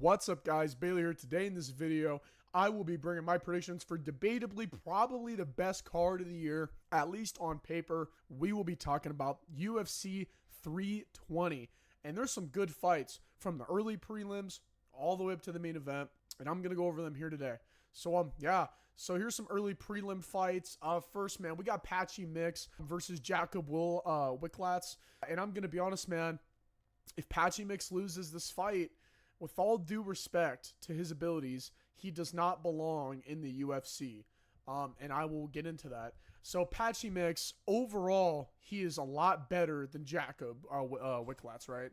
What's up, guys? Bailey here. Today in this video, I will be bringing my predictions for debatably probably the best card of the year, at least on paper. We will be talking about UFC 320, and there's some good fights from the early prelims all the way up to the main event, and I'm going to go over them here today. So, so here's some early prelim fights. First, man, we got Patchy Mix versus Jakubb Wiklacz, and I'm going to be honest, man, if Patchy Mix loses this fight, with all due respect to his abilities, he does not belong in the UFC. And I will get into that. So Patchy Mix, overall, he is a lot better than Jakubb Wiklacz, right?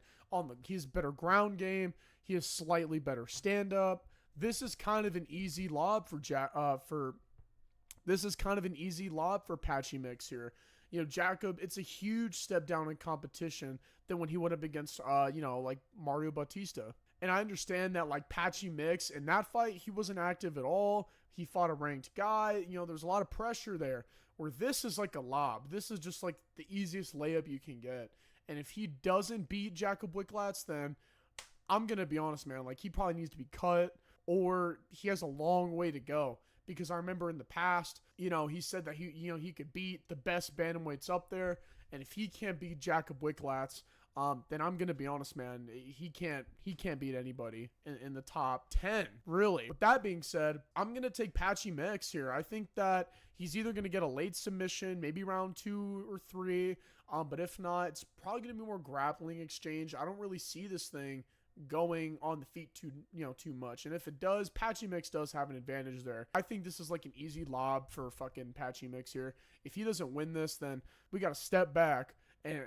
He has better ground game. He has slightly better stand-up. This is kind of an easy lob for Patchy Mix here. You know, Jakubb, it's a huge step down in competition than when he went up against, like Mario Bautista. And I understand that, like, Patchy Mix, in that fight, he wasn't active at all. He fought a ranked guy. You know, there's a lot of pressure there. Where this is like a lob. This is just, like, the easiest layup you can get. And if he doesn't beat Jakubb Wiklacz, then I'm going to be honest, man. Like, he probably needs to be cut, or he has a long way to go. Because I remember in the past, you know, he said that he could beat the best bantamweights up there. And if he can't beat Jakubb Wiklacz, then I'm going to be honest, man, he can't beat anybody in the top 10, really. With that being said, I'm going to take Patchy Mix here. I think that he's either going to get a late submission, maybe round 2 or 3, but if not, it's probably going to be more grappling exchange. I don't really see this thing going on the feet too much. And if it does, Patchy Mix does have an advantage there. I think this is like an easy lob for fucking Patchy Mix here. If he doesn't win this, then we got to step back. And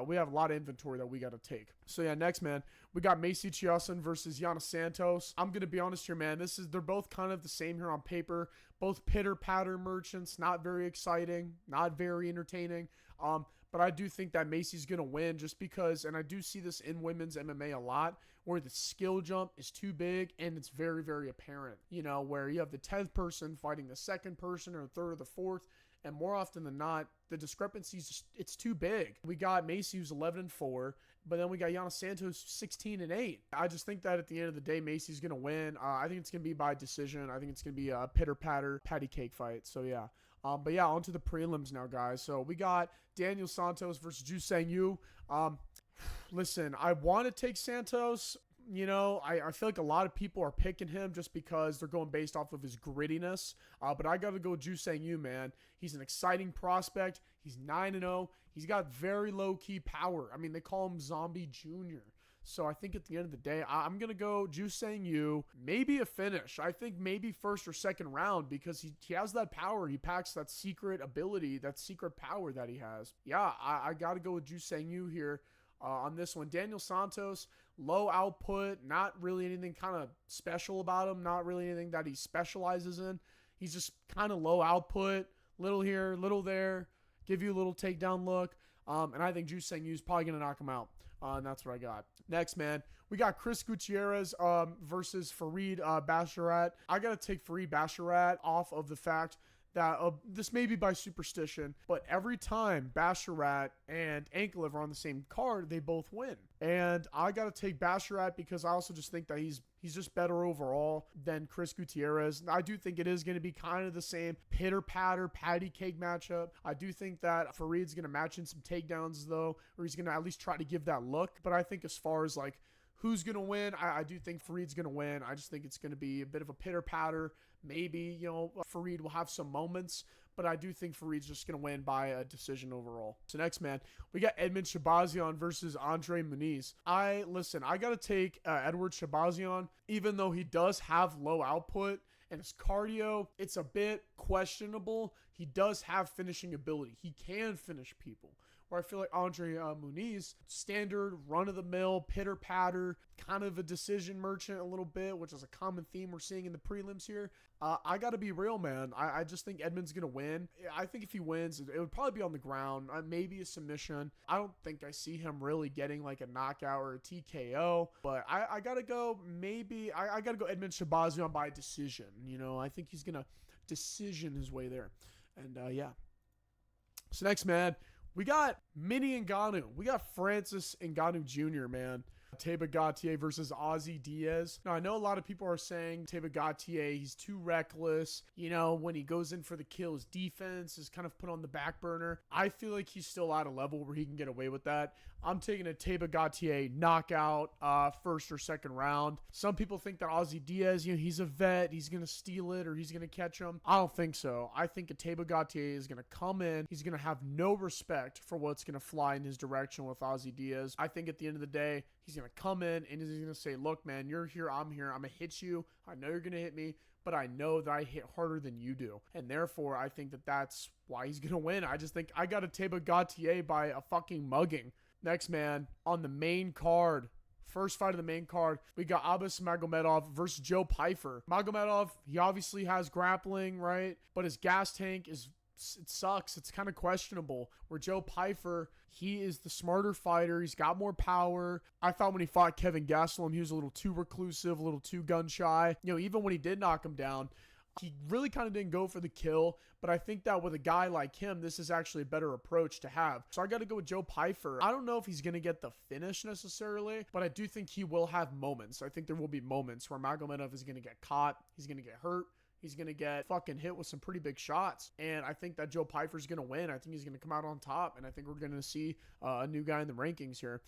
we have a lot of inventory that we got to take. So yeah, next, man, we got Macy Chiasson versus Yana Santos. I'm gonna be honest here, man. They're both kind of the same here on paper. Both pitter patter merchants, not very exciting, not very entertaining. But I do think that Macy's gonna win just because, and I do see this in women's MMA a lot, where the skill jump is too big and it's very, very apparent. You know, where you have the 10th person fighting the 2nd person or the 3rd or the 4th. And more often than not, the discrepancies, it's too big. We got Macy, who's 11-4, but then we got Yana Santos, 16-8. I just think that at the end of the day, Macy's going to win. I think it's going to be by decision. I think it's going to be a pitter-patter, patty cake fight. So, yeah. But, yeah, on to the prelims now, guys. So, we got Daniel Santos versus Joosang. Listen, I want to take Santos. You know, I feel like a lot of people are picking him just because they're going based off of his grittiness. But I got to go Joosang, man. He's an exciting prospect. He's 9-0. He's got very low-key power. I mean, they call him Zombie Jr. So I think at the end of the day, I'm going to go Joosang. Maybe a finish. I think maybe 1st or 2nd round because he has that power. He packs that secret ability, that secret power that he has. Yeah, I got to go with Joosang here. On this one, Daniel Santos, low output, not really anything kind of special about him, not really anything that he specializes in. He's just kind of low output, little here, little there, give you a little takedown look. And I think Joosang is probably going to knock him out. And that's what I got. Next, man, we got Gutierrez versus Farid Basharat. I got to take Farid Basharat off of the fact that this may be by superstition, but every time Basharat and Ankalaev are on the same card, they both win. And I got to take Basharat because I also just think that he's just better overall than Gutierrez. I do think it is going to be kind of the same pitter-patter, patty cake matchup. I do think that Farid's going to match in some takedowns, though, or he's going to at least try to give that look. But I think as far as, like, who's going to win? I do think Farid's going to win. I just think it's going to be a bit of a pitter-patter. Maybe, Farid will have some moments, but I do think Farid's just going to win by a decision overall. So next, man, we got Edmen Shahbazyan versus Muniz. I got to take Edward Shahbazyan, even though he does have low output and his cardio, it's a bit questionable. He does have finishing ability. He can finish people. Where I feel like Muniz, standard, run-of-the-mill, pitter-patter, kind of a decision merchant a little bit, which is a common theme we're seeing in the prelims here. I got to be real, man. I just think Edmen's going to win. I think if he wins, it would probably be on the ground, maybe a submission. I don't think I see him really getting like a knockout or a TKO, but I got to go maybe, I got to go Edmen Shahbazyan by decision. I think he's going to decision his way there. And yeah. So next, man, we got Mini Ngannou. We got Francis Ngannou Jr., man. Ateba Gautier versus Ozzy Diaz. Now, I know a lot of people are saying Ateba Gautier, he's too reckless. You know, when he goes in for the kill, his defense is kind of put on the back burner. I feel like he's still at a level where he can get away with that. I'm taking Ateba Gautier knockout, first or second round. Some people think that Ozzy Diaz, you know, he's a vet, he's going to steal it or he's going to catch him. I don't think so. I think Ateba Gautier is going to come in. He's going to have no respect for what's going to fly in his direction with Ozzy Diaz. I think at the end of the day, he's going to come in and he's going to say, look, man, you're here, I'm here. I'm going to hit you. I know you're going to hit me, but I know that I hit harder than you do. And therefore, I think that that's why he's going to win. I just think I got Ateba Gautier by a fucking mugging. Next, man, on the main card, first fight of the main card, we got Abbas Magomedov versus Joe Pyfer. Magomedov, he obviously has grappling, right? But his gas tank it sucks. It's kind of questionable. Where Joe Pyfer, he is the smarter fighter. He's got more power. I thought when he fought Kevin Gastelum, he was a little too reclusive, a little too gun shy. You know, even when he did knock him down, he really kind of didn't go for the kill, but I think that with a guy like him, this is actually a better approach to have. So I got to go with Joe Pyfer. I don't know if he's going to get the finish necessarily, but I do think he will have moments. I think there will be moments where Magomedov is going to get caught. He's going to get hurt. He's going to get fucking hit with some pretty big shots. And I think that Joe Pyfer's going to win. I think he's going to come out on top. And I think we're going to see a new guy in the rankings here.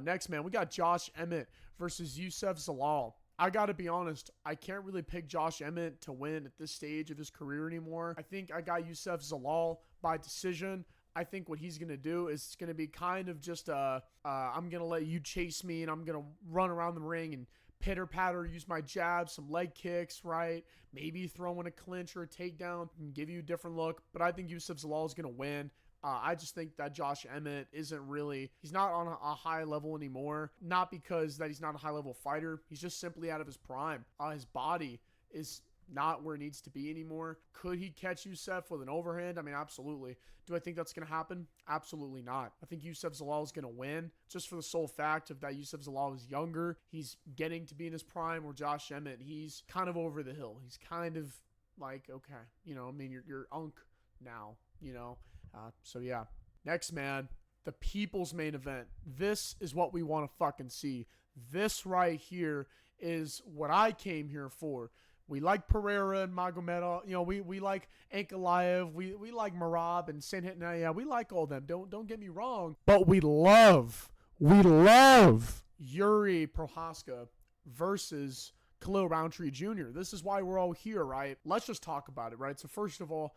Next, man, we got Josh Emmett versus Youssef Zalal. I got to be honest, I can't really pick Josh Emmett to win at this stage of his career anymore. I think I got Youssef Zalal by decision. I think what he's going to do is going to be kind of just I'm going to let you chase me and I'm going to run around the ring and pitter patter, use my jabs, some leg kicks, right? Maybe throw in a clinch or a takedown and give you a different look. But I think Youssef Zalal is going to win. I just think that Josh Emmett isn't really, he's not on a high level anymore. Not because that he's not a high level fighter. He's just simply out of his prime. His body is not where it needs to be anymore. Could he catch Youssef with an overhand? I mean, absolutely. Do I think that's going to happen? Absolutely not. I think Youssef Zalal is going to win just for the sole fact of that Youssef Zalal is younger. He's getting to be in his prime, where Josh Emmett, he's kind of over the hill. He's kind of like, okay, you know, I mean, you're unk now, you know. So yeah, next, man, the people's main event. This is what we want to fucking see. This right here is what I came here for. We like Pereira and Magomedov. You know, we like Ankalaev. We like Merab and Sandhagen. Yeah, we like all them. Don't get me wrong. But we love Jiri Prochazka versus Khalil Rountree Jr. This is why we're all here, right? Let's just talk about it, right? So first of all,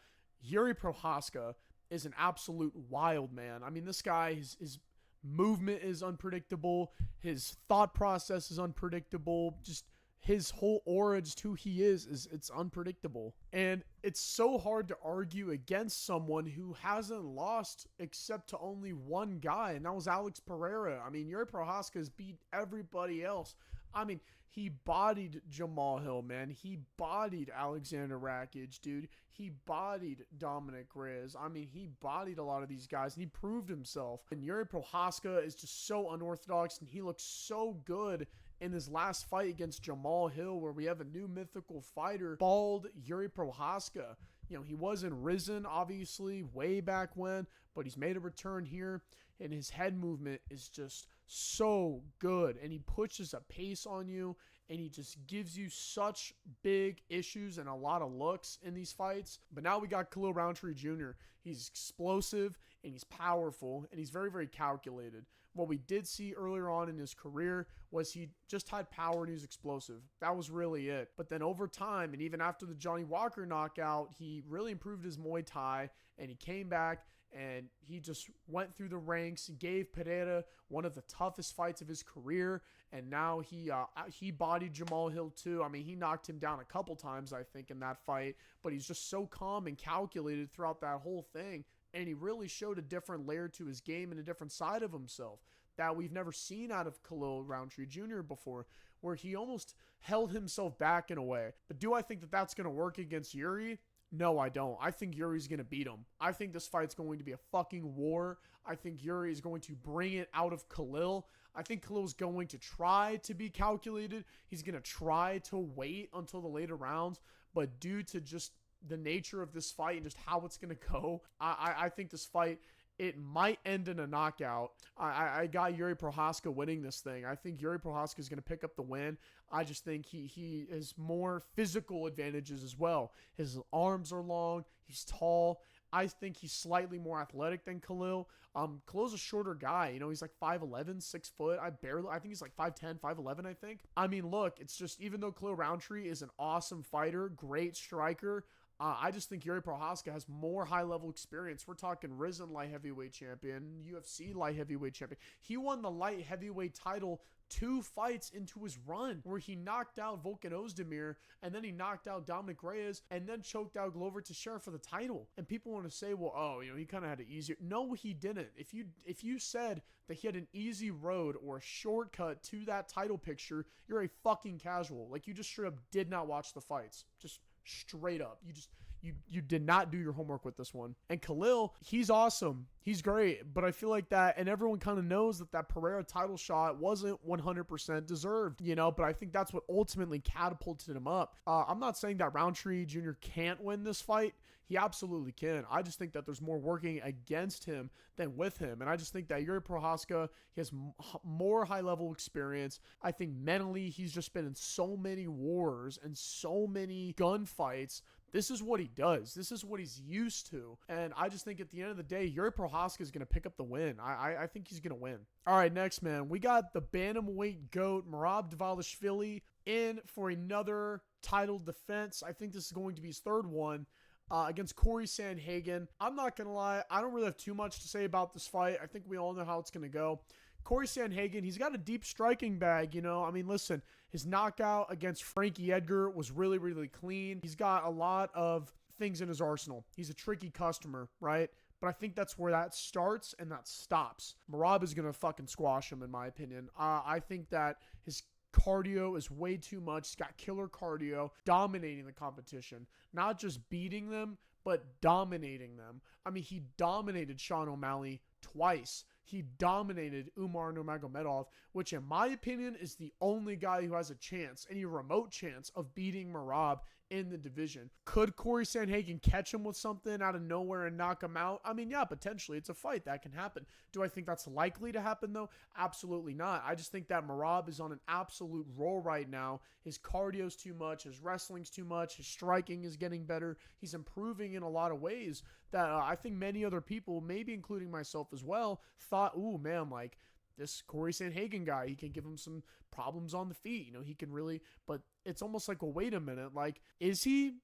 Jiri Prochazka is an absolute wild man. I mean, this guy, his movement is unpredictable. His thought process is unpredictable. Just his whole aura, just who he is it's unpredictable. And it's so hard to argue against someone who hasn't lost except to only one guy, and that was Alex Pereira. I mean, Jiri Prochazka has beat everybody else. I mean, he bodied Jamal Hill, man. He bodied Alexander Rakic, dude. He bodied Dominic Reyes. I mean, he bodied a lot of these guys, and he proved himself. And Jiri Prochazka is just so unorthodox, and he looks so good in his last fight against Jamal Hill, where we have a new mythical fighter, bald Jiri Prochazka. You know, he wasn't risen, obviously, way back when, but he's made a return here, and his head movement is just so good, and he pushes a pace on you, and he just gives you such big issues and a lot of looks in these fights. But now we got Khalil Rountree Jr. He's explosive, and he's powerful, and he's very, very calculated. What we did see earlier on in his career was he just had power and he was explosive. That was really it. But then over time, and even after the Johnny Walker knockout, he really improved his Muay Thai, and he came back and he just went through the ranks. He gave Pereira one of the toughest fights of his career, and now he bodied Jamal Hill too. I mean, he knocked him down a couple times, I think, in that fight, but he's just so calm and calculated throughout that whole thing. And he really showed a different layer to his game and a different side of himself that we've never seen out of Khalil Rountree Jr. before, where he almost held himself back in a way. But do I think that that's going to work against Jiri? No, I don't. I think Yuri's going to beat him. I think this fight's going to be a fucking war. I think Jiri is going to bring it out of Khalil. I think Khalil's going to try to be calculated. He's going to try to wait until the later rounds. But due to just the nature of this fight and just how it's going to go, I think this fight it might end in a knockout. I got Jiri Prochazka winning this thing. I think Jiri Prochazka is going to pick up the win. I just think he has more physical advantages as well. His arms are long. He's tall. I think he's slightly more athletic than Khalil. Khalil's a shorter guy. You know, he's like 5'11", 6 foot. I think he's like 5'10", 5'11", I think. I mean, look, it's just, even though Khalil Rountree is an awesome fighter, great striker, I just think Jiri Prochazka has more high-level experience. We're talking risen light heavyweight champion, UFC light heavyweight champion. He won the light heavyweight title 2 fights into his run, where he knocked out Volkan Ozdemir, and then he knocked out Dominic Reyes, and then choked out Glover Teixeira for the title. And people want to say, well, oh, you know, he kind of had it easier. No, he didn't. If you said that he had an easy road or a shortcut to that title picture, you're a fucking casual. Like, you just straight up did not watch the fights. Just straight up. You did not do your homework with this one. And Khalil, he's awesome. He's great. But I feel like that, and everyone kind of knows that Pereira title shot wasn't 100% deserved, you know, but I think that's what ultimately catapulted him up. I'm not saying that Rountree Jr. can't win this fight. He absolutely can. I just think that there's more working against him than with him. And I just think that Jiri Prochazka, he has more high-level experience. I think mentally, he's just been in so many wars and so many gunfights. This is what he does. This is what he's used to. And I just think at the end of the day, Jiri Prochazka is going to pick up the win. I think he's going to win. All right, next, man. We got the bantamweight GOAT, Merab Dvalishvili, in for another title defense. I think this is going to be his third one. Against Cory Sandhagen. I'm not going to lie, I don't really have too much to say about this fight. I think we all know how it's going to go. Cory Sandhagen, he's got a deep striking bag, you know. I mean, listen, his knockout against Frankie Edgar was really, really clean. He's got a lot of things in his arsenal. He's a tricky customer, right? But I think that's where that starts and that stops. Merab is going to fucking squash him, in my opinion. I think that his cardio is way too much. He's got killer cardio, dominating the competition. Not just beating them, but dominating them. I mean, he dominated Sean O'Malley twice. He dominated Umar Nurmagomedov, which in my opinion is the only guy who has a chance, any remote chance, of beating Merab in the division. Could Cory Sandhagen catch him with something out of nowhere and knock him out? I mean, yeah, potentially. It's a fight. That can happen. Do I think that's likely to happen, though? Absolutely not. I just think that Merab is on an absolute roll right now. His cardio's too much. His wrestling's too much. His striking is getting better. He's improving in a lot of ways that I think many other people, maybe including myself as well, thought, ooh, man, like, this Cory Sandhagen guy, he can give him some problems on the feet. You know, he can really, but it's almost like, well, wait a minute. Like, is he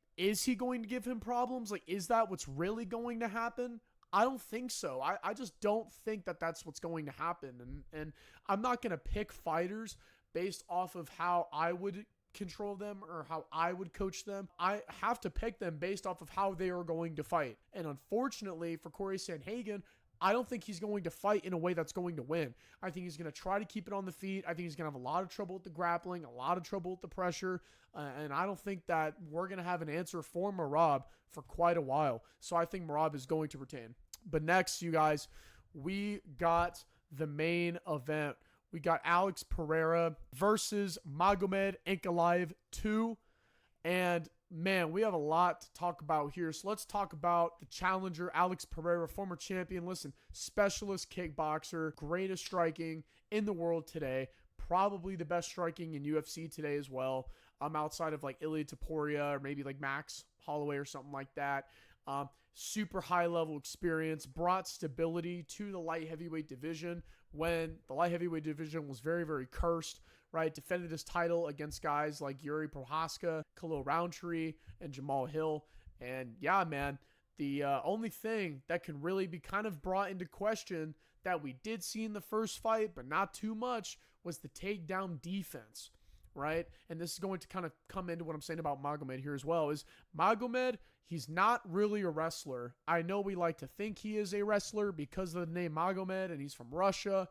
going to give him problems? Like, is that what's really going to happen? I don't think so. I just don't think that that's what's going to happen. And I'm not going to pick fighters based off of how I would control them or how I would coach them. I have to pick them based off of how they are going to fight. And unfortunately for Cory Sandhagen, I don't think he's going to fight in a way that's going to win. I think he's going to try to keep it on the feet. I think he's going to have a lot of trouble with the grappling, a lot of trouble with the pressure, and I don't think that we're going to have an answer for Merab for quite a while. So I think Merab is going to retain. But next, you guys, we got the main event. We got Alex Pereira versus Magomed Ankalaev 2, and man, we have a lot to talk about here. So let's talk about the challenger, Alex Pereira, former champion. Listen, specialist kickboxer, greatest striking in the world today. Probably the best striking in UFC today as well. Outside of like Ilia Topuria or maybe like Max Holloway or something like that. Super high level experience, brought stability to the light heavyweight division when the light heavyweight division was very, very cursed. Right, defended his title against guys like Jiri Prochazka, Khalil Rountree, and Jamal Hill. And yeah, man, the only thing that can really be kind of brought into question that we did see in the first fight, but not too much, was the takedown defense, right? And this is going to kind of come into what I'm saying about Magomed here as well, is Magomed, he's not really a wrestler. I know we like to think he is a wrestler because of the name Magomed, and he's from Russia.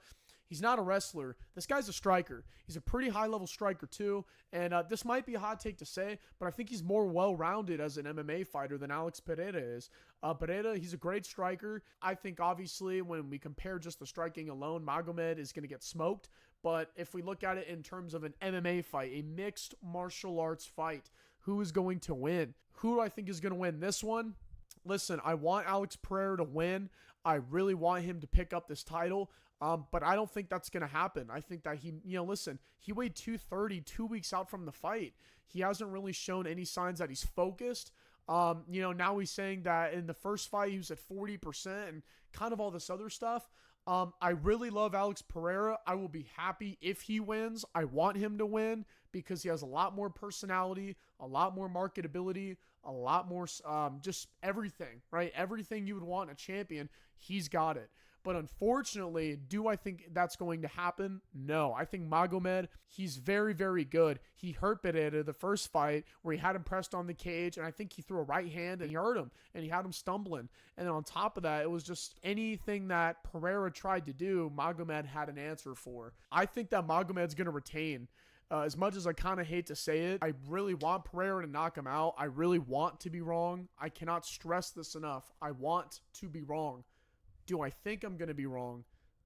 He's not a wrestler. This guy's a striker. He's a pretty high-level striker, too. And this might be a hot take to say, but I think he's more well-rounded as an MMA fighter than Alex Pereira is. Pereira, he's a great striker. I think, obviously, when we compare just the striking alone, Magomed is going to get smoked. But if we look at it in terms of an MMA fight, a mixed martial arts fight, who is going to win? Who do I think is going to win this one? Listen, I want Alex Pereira to win. I really want him to pick up this title. But I don't think that's going to happen. I think that he, listen, he weighed 230 2 weeks out from the fight. He hasn't really shown any signs that he's focused. Now he's saying that in the first fight he was at 40% and kind of all this other stuff. I really love Alex Pereira. I will be happy if he wins. I want him to win because he has a lot more personality, a lot more marketability, a lot more just everything, right? Everything you would want in a champion, he's got it. But unfortunately, do I think that's going to happen? No. I think Magomed, he's very, very good. He hurt Pereira the first fight where he had him pressed on the cage, and I think he threw a right hand and he hurt him, and he had him stumbling. And then on top of that, it was just anything that Pereira tried to do, Magomed had an answer for. I think that Magomed's going to retain. As much as I kind of hate to say it, I really want Pereira to knock him out. I really want to be wrong. I cannot stress this enough. I want to be wrong. Do I think I'm going to be wrong?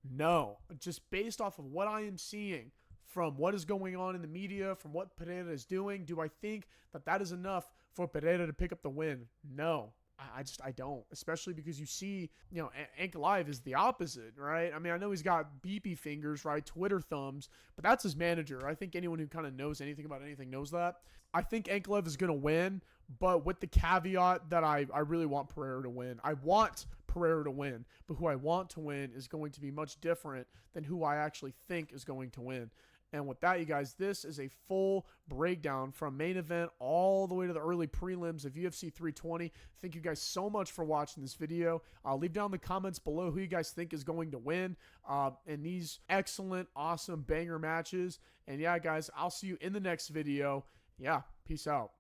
No. Just based off of what I am seeing from what is going on in the media, from what Pereira is doing, do I think that that is enough for Pereira to pick up the win? No. I don't, especially because you see, Ankalaev is the opposite, right? I mean, I know he's got beepy fingers, right? Twitter thumbs, but that's his manager. I think anyone who kind of knows anything about anything knows that. I think Ankalaev is going to win, but with the caveat that I really want Pereira to win. I want Pereira to win, but who I want to win is going to be much different than who I actually think is going to win. And with that, you guys, this is a full breakdown from main event all the way to the early prelims of UFC 320. Thank you guys so much for watching this video. Leave down in the comments below who you guys think is going to win in these excellent, awesome banger matches. And yeah, guys, I'll see you in the next video. Yeah, peace out.